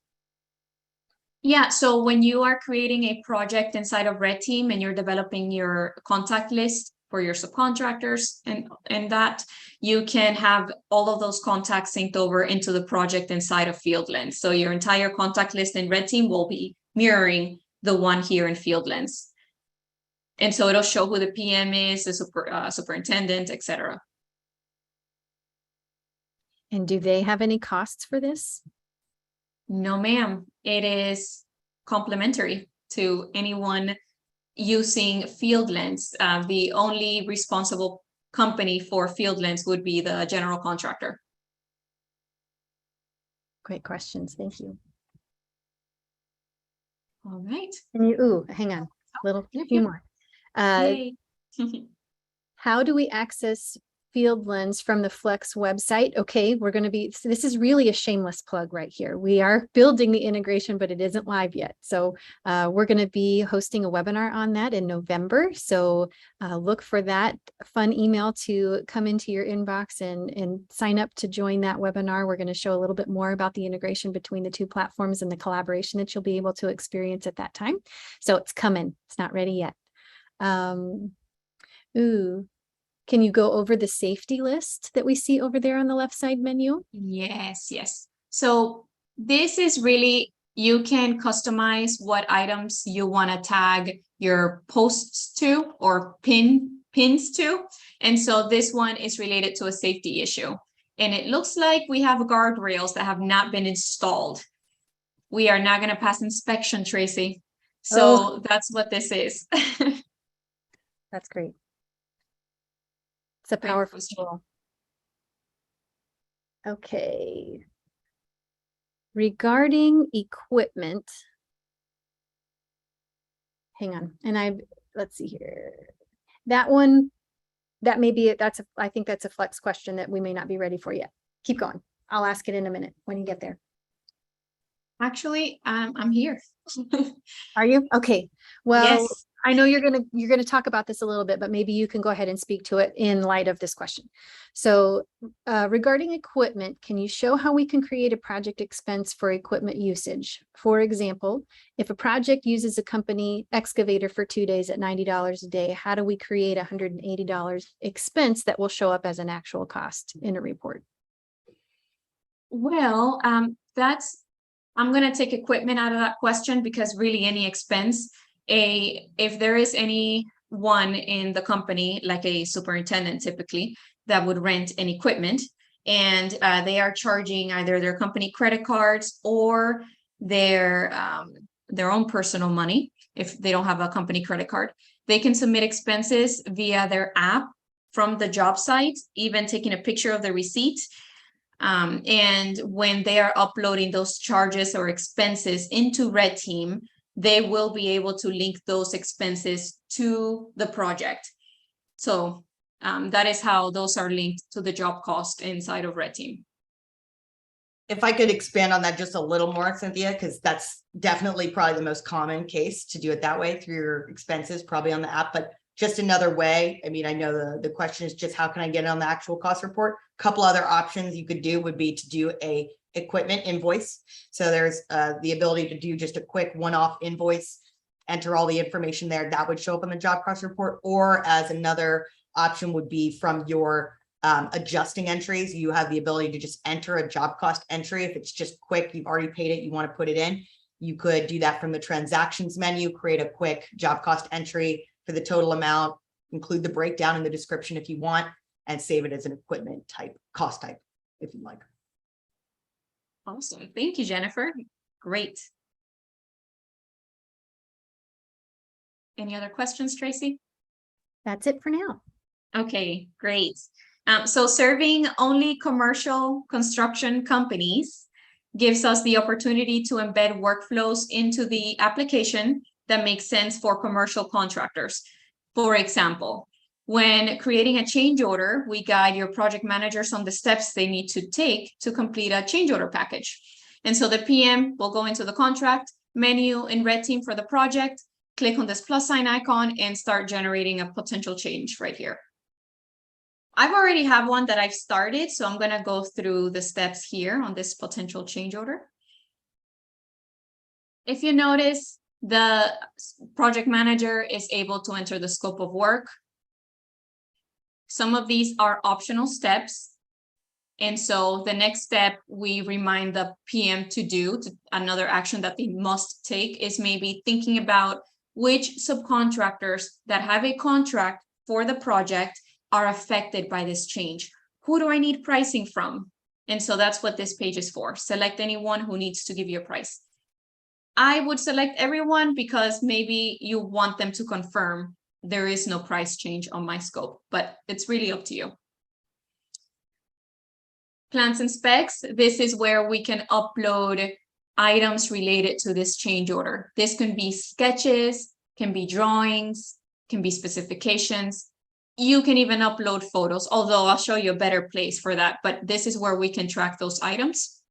Yeah, so when you are creating a project inside of RedTeam and you're developing your contact list for your subcontractors and that, you can have all of those contacts synced over into the project inside of Fieldlens. So your entire contact list in RedTeam will be mirroring the one here in Fieldlens. And so it'll show who the PM is, the superintendent, etc. And do they have any costs for this? No, ma'am. It is complimentary to anyone using Fieldlens. The only responsible company for Fieldlens would be the general contractor. Great questions. Thank you. All right. And ooh, hang on, little Yep, few yep. more. Yay. How do we access Field Lens from the Flex website? Okay, we're going to be, so this is really a shameless plug right here. We are building the integration, but it isn't live yet. So we're going to be hosting a webinar on that in November. So look for that fun email to come into your inbox and sign up to join that webinar. We're going to show a little bit more about the integration between the two platforms and the collaboration that you'll be able to experience at that time. So it's coming. It's not ready yet. Ooh, can you go over the safety list that we see over there on the left side menu? Yes, yes. So this is really, you can customize what items you want to tag your posts to or pins to. And so this one is related to a safety issue. And it looks like we have guardrails that have not been installed. We are not going to pass inspection, Tracy. So that's what this is. That's great. It's a Great powerful question. tool. Okay. Regarding equipment, hang on, and let's see here. That one, that may be, I think that's a Flex question that we may not be ready for yet. Keep going. I'll ask it in a minute when you get there. Actually, I'm here. Are you? Okay. Well, Yes. I know you're gonna talk about this a little bit, but maybe you can go ahead and speak to it in light of this question. So regarding equipment, can you show how we can create a project expense for equipment usage? For example, if a project uses a company excavator for 2 days at $90 a day, how do we create $180 expense that will show up as an actual cost in a report? Well, I'm going to take equipment out of that question because really any expense, if there is anyone in the company, like a superintendent typically, that would rent an equipment and they are charging either their company credit cards or their own personal money. If they don't have a company credit card, they can submit expenses via their app from the job site, even taking a picture of the receipt. And when they are uploading those charges or expenses into RedTeam, they will be able to link those expenses to the project. So that is how those are linked to the job cost inside of RedTeam. If I could expand on that just a little more, Cynthia, because that's definitely probably the most common case to do it that way through your expenses, probably on the app, but just another way. I mean, I know the question is just how can I get it on the actual cost report? A couple other options you could do would be to do a equipment invoice. So there's the ability to do just a quick one-off invoice, enter all the information there. That would show up on the job cost report. Or as another option would be from your adjusting entries. You have the ability to just enter a job cost entry. If it's just quick, you've already paid it, you want to put it in. You could do that from the transactions menu, create a quick job cost entry for the total amount, include the breakdown in the description if you want, and save it as an equipment type, cost type, if you like. Awesome. Thank you, Jennifer. Great. Any other questions, Tracy? That's it for now. Okay, great. So serving only commercial construction companies gives us the opportunity to embed workflows into the application that makes sense for commercial contractors. For example, when creating a change order, we guide your project managers on the steps they need to take to complete a change order package. And so the PM will go into the contract menu in RedTeam for the project, click on this plus sign icon and start generating a potential change right here. I've already have one that I've started, so I'm going to go through the steps here on this potential change order. If you notice, the project manager is able to enter the scope of work. Some of these are optional steps. And so the next step we remind the PM to do, another action that they must take is maybe thinking about which subcontractors that have a contract for the project are affected by this change. Who do I need pricing from? And so that's what this page is for. Select anyone who needs to give you a price. I would select everyone because maybe you want them to confirm there is no price change on my scope, but it's really up to you. Plans and specs. This is where we can upload items related to this change order. This can be sketches, can be drawings, can be specifications. You can even upload photos, although I'll show you a better place for that, but this is where we can track those items.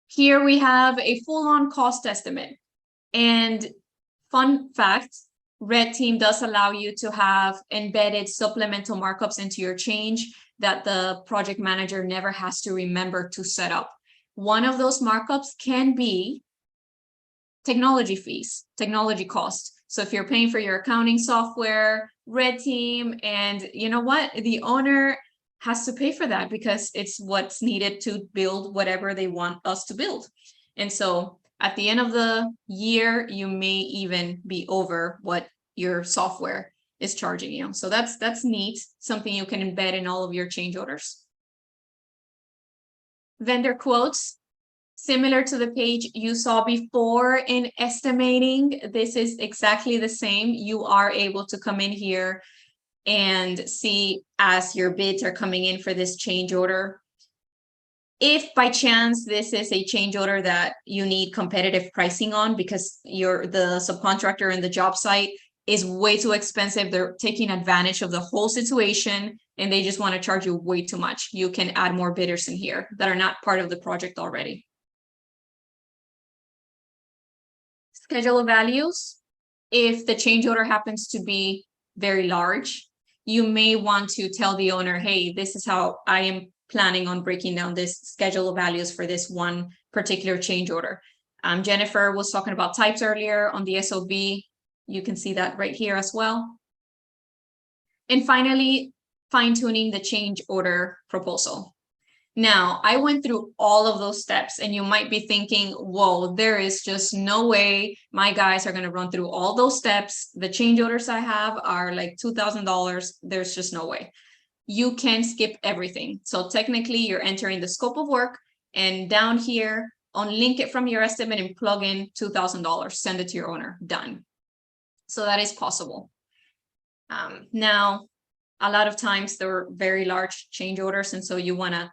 Here we have a full-on cost estimate. And fun fact, RedTeam does allow you to have embedded supplemental markups into your change that the project manager never has to remember to set up. One of those markups can be technology fees, technology costs. So if you're paying for your accounting software, RedTeam, and you know what, the owner has to pay for that because it's what's needed to build whatever they want us to build. And so at the end of the year, you may even be over what your software is charging you. So that's neat, something you can embed in all of your change orders. Vendor quotes, similar to the page you saw before in estimating, this is exactly the same. You are able to come in here and see as your bids are coming in for this change order. If by chance this is a change order that you need competitive pricing on because the subcontractor in the job site is way too expensive, they're taking advantage of the whole situation and they just want to charge you way too much, you can add more bidders in here that are not part of the project already. Schedule of values. If the change order happens to be very large, you may want to tell the owner, hey, this is how I am planning on breaking down this schedule of values for this one particular change order. Jennifer was talking about types earlier on the SOV. You can see that right here as well. And finally, fine-tuning the change order proposal. Now, I went through all of those steps and you might be thinking, whoa, there is just no way my guys are going to run through all those steps. The change orders I have are like $2,000. There's just no way. You can skip everything. So technically you're entering the scope of work and down here unlink it from your estimate and plug in $2,000, send it to your owner, done. So that is possible. Now, a lot of times there are very large change orders. And so you want to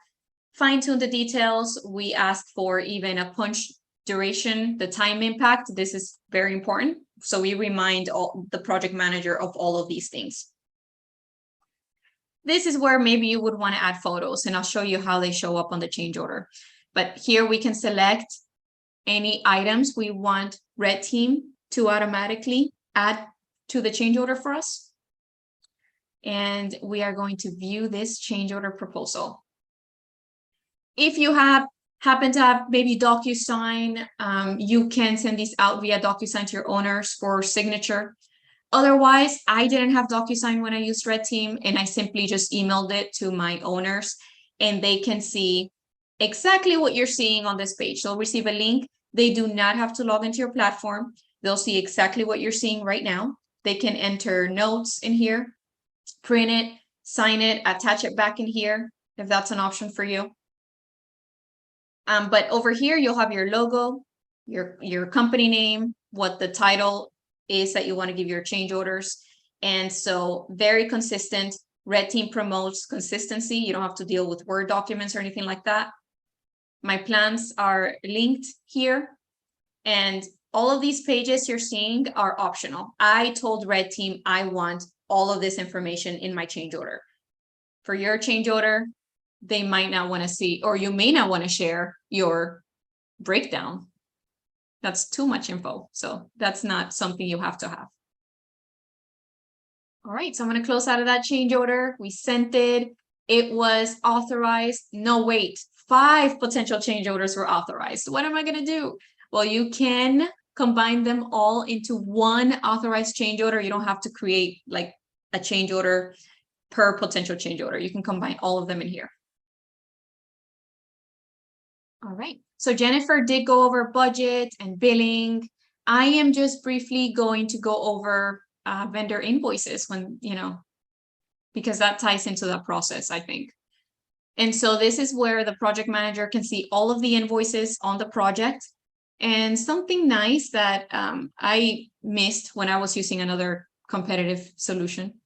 fine tune the details. We ask for even a punch duration, the time impact. This is very important. So we remind the project manager of all of these things. This is where maybe you would want to add photos, and I'll show you how they show up on the change order. But here we can select any items we want RedTeam to automatically add to the change order for us. And we are going to view this change order proposal. If you happen to have maybe DocuSign, you can send these out via DocuSign to your owners for signature. Otherwise, I didn't have DocuSign when I used RedTeam, and I simply just emailed it to my owners, and they can see exactly what you're seeing on this page. They'll receive a link. They do not have to log into your platform. They'll see exactly what you're seeing right now. They can enter notes in here, print it, sign it, attach it back in here, if that's an option for you. But over here, you'll have your logo, your company name, what the title is that you want to give your change orders. And so very consistent. RedTeam promotes consistency. You don't have to deal with Word documents or anything like that. My plans are linked here. And all of these pages you're seeing are optional. I told RedTeam I want all of this information in my change order. For your change order, they might not want to see, or you may not want to share your breakdown. That's too much info. So that's not something you have to have. All right, so I'm going to close out of that change order. We sent it. It was authorized. No, wait, 5 potential change orders were authorized. What am I going to do? Well, you can combine them all into one authorized change order. You don't have to create like a change order per potential change order. You can combine all of them in here. All right, so Jennifer did go over budget and billing. I am just briefly going to go over vendor invoices when, because that ties into that process, I think. And so this is where the project manager can see all of the invoices on the project. And something nice that I missed when I was using another competitive solution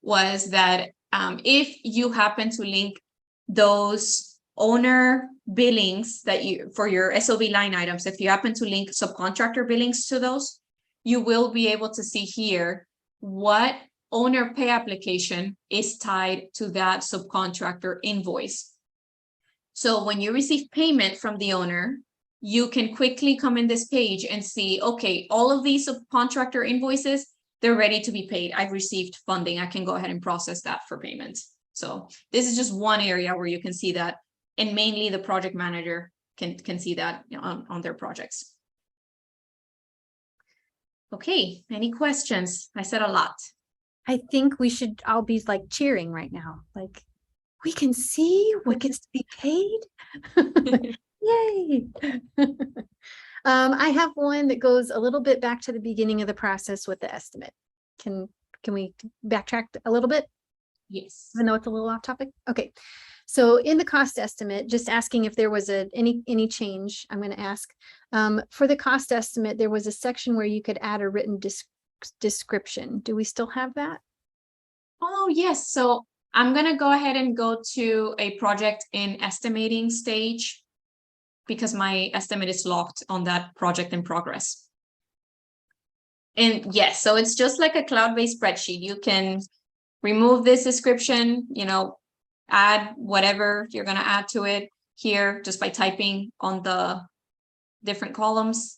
was that if you happen to link those owner billings that you, for your SOV line items, if you happen to link subcontractor billings to those, you will be able to see here what owner pay application is tied to that subcontractor invoice. So when you receive payment from the owner, you can quickly come in this page and see, okay, all of these subcontractor invoices, they're ready to be paid. I've received funding. I can go ahead and process that for payment. So this is just one area where you can see that. And mainly the project manager can see that, you know, on their projects. Okay, any questions? I said a lot. I think we should all be like cheering right now. Like, we can see what gets to be paid. Yay. I have one that goes a little bit back to the beginning of the process with the estimate. Can we backtrack a little bit? Yes. Even though it's a little off topic. Okay. So in the cost estimate, just asking if there was any change, I'm going to ask for the cost estimate, there was a section where you could add a written description. Do we still have that? Oh, yes. So I'm going to go ahead and go to a project in estimating stage because my estimate is locked on that project in progress. And yes, so it's just like a cloud-based spreadsheet. You can remove this description, you know, add whatever you're going to add to it here just by typing on the different columns.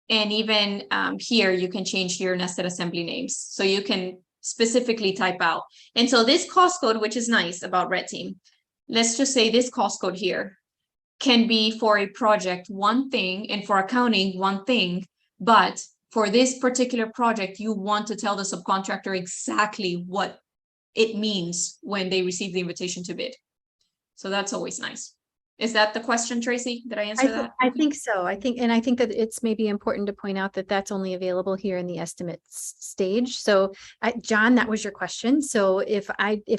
And even here, you can change your nested assembly names. So you can specifically type out. And so this cost code, which is nice about RedTeam, let's just say this cost code here can be for a project one thing and for accounting one thing, but for this particular project, you want to tell the subcontractor exactly what it means when they receive the invitation to bid. So that's always nice. Is that the question, Tracy? Did I answer that? I think so. I think that it's maybe important to point out that that's only available here in the estimate stage. So John, that was your question. So if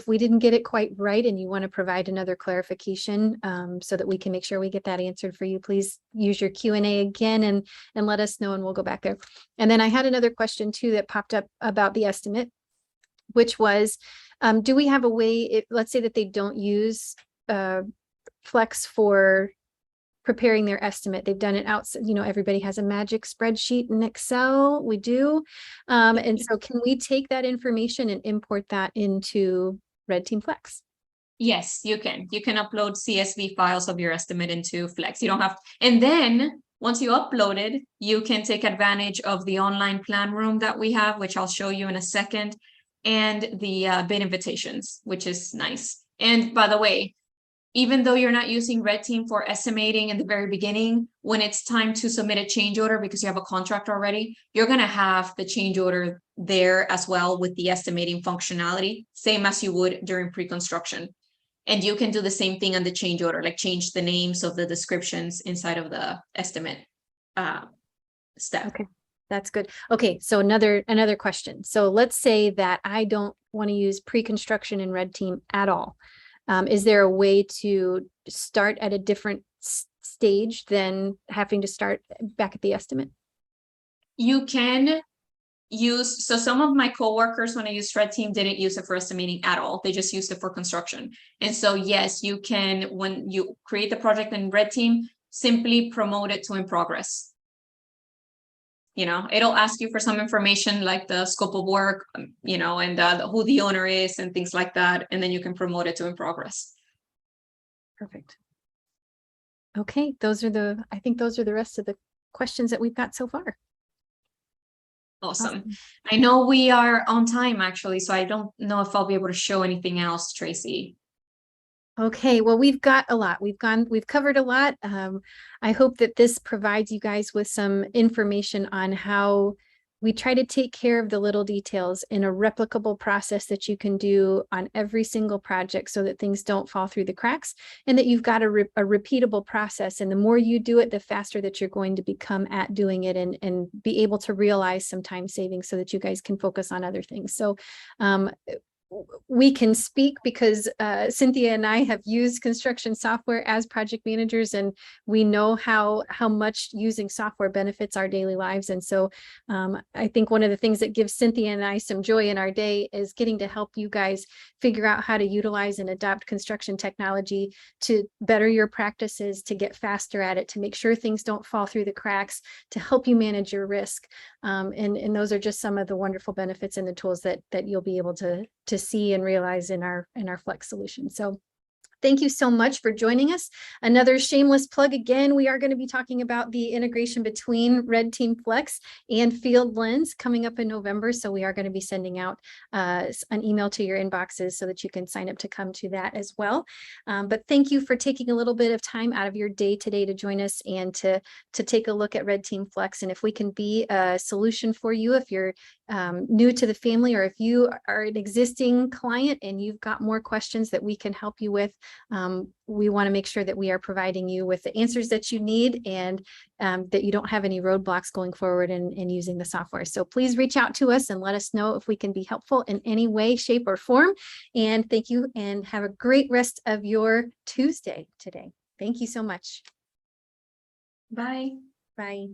we didn't get it quite right and you want to provide another clarification so that we can make sure we get that answered for you, please use your Q&A again and let us know and we'll go back there. And then I had another question too that popped up about the estimate, which was, do we have a way, let's say that they don't use Flex for preparing their estimate. They've done it out. You know, everybody has a magic spreadsheet in Excel. We do. And so can we take that information and import that into RedTeam Flex? Yes, you can. You can upload CSV files of your estimate into Flex. You don't have, and then once you upload it, you can take advantage of the online plan room that we have, which I'll show you in a second, and the bid invitations, which is nice. And by the way, even though you're not using RedTeam for estimating in the very beginning, when it's time to submit a change order because you have a contract already, you're going to have the change order there as well with the estimating functionality, same as you would during pre-construction. And you can do the same thing on the change order, like change the names of the descriptions inside of the estimate step. Okay, that's good. Okay, so another question. So let's say that I don't want to use pre-construction in RedTeam at all. Is there a way to start at a different stage than having to start back at the estimate? You can use, so some of my coworkers, when I used RedTeam, didn't use it for estimating at all. They just used it for construction. And so, yes, you can, when you create the project in RedTeam, simply promote it to in progress. You know, it'll ask you for some information like the scope of work, you know, and who the owner is and things like that. And then you can promote it to in progress. Perfect. Okay, I think those are the rest of the questions that we've got so far. Awesome. I know we are on time actually, so I don't know if I'll be able to show anything else, Tracy. Okay, well, we've got a lot. We've covered a lot. I hope that this provides you guys with some information on how we try to take care of the little details in a replicable process that you can do on every single project so that things don't fall through the cracks and that you've got a repeatable process. And the more you do it, the faster that you're going to become at doing it and be able to realize some time savings so that you guys can focus on other things. So we can speak because Cynthia and I have used construction software as project managers, and we know how much using software benefits our daily lives. And so I think one of the things that gives Cynthia and I some joy in our day is getting to help you guys figure out how to utilize and adopt construction technology to better your practices, to get faster at it, to make sure things don't fall through the cracks, to help you manage your risk. And those are just some of the wonderful benefits and the tools that you'll be able to see and realize in our Flex solution. So thank you so much for joining us. Another shameless plug again, we are going to be talking about the integration between RedTeam Flex and Field Lens coming up in November. So we are going to be sending out an email to your inboxes so that you can sign up to come to that as well. But thank you for taking a little bit of time out of your day today to join us and to take a look at RedTeam Flex. And if we can be a solution for you, if you're new to the family, or if you are an existing client and you've got more questions that we can help you with, we want to make sure that we are providing you with the answers that you need, and that you don't have any roadblocks going forward in using the software. So please reach out to us and let us know if we can be helpful in any way, shape, or form. And thank you, and have a great rest of your Tuesday today. Thank you so much. Bye. Bye.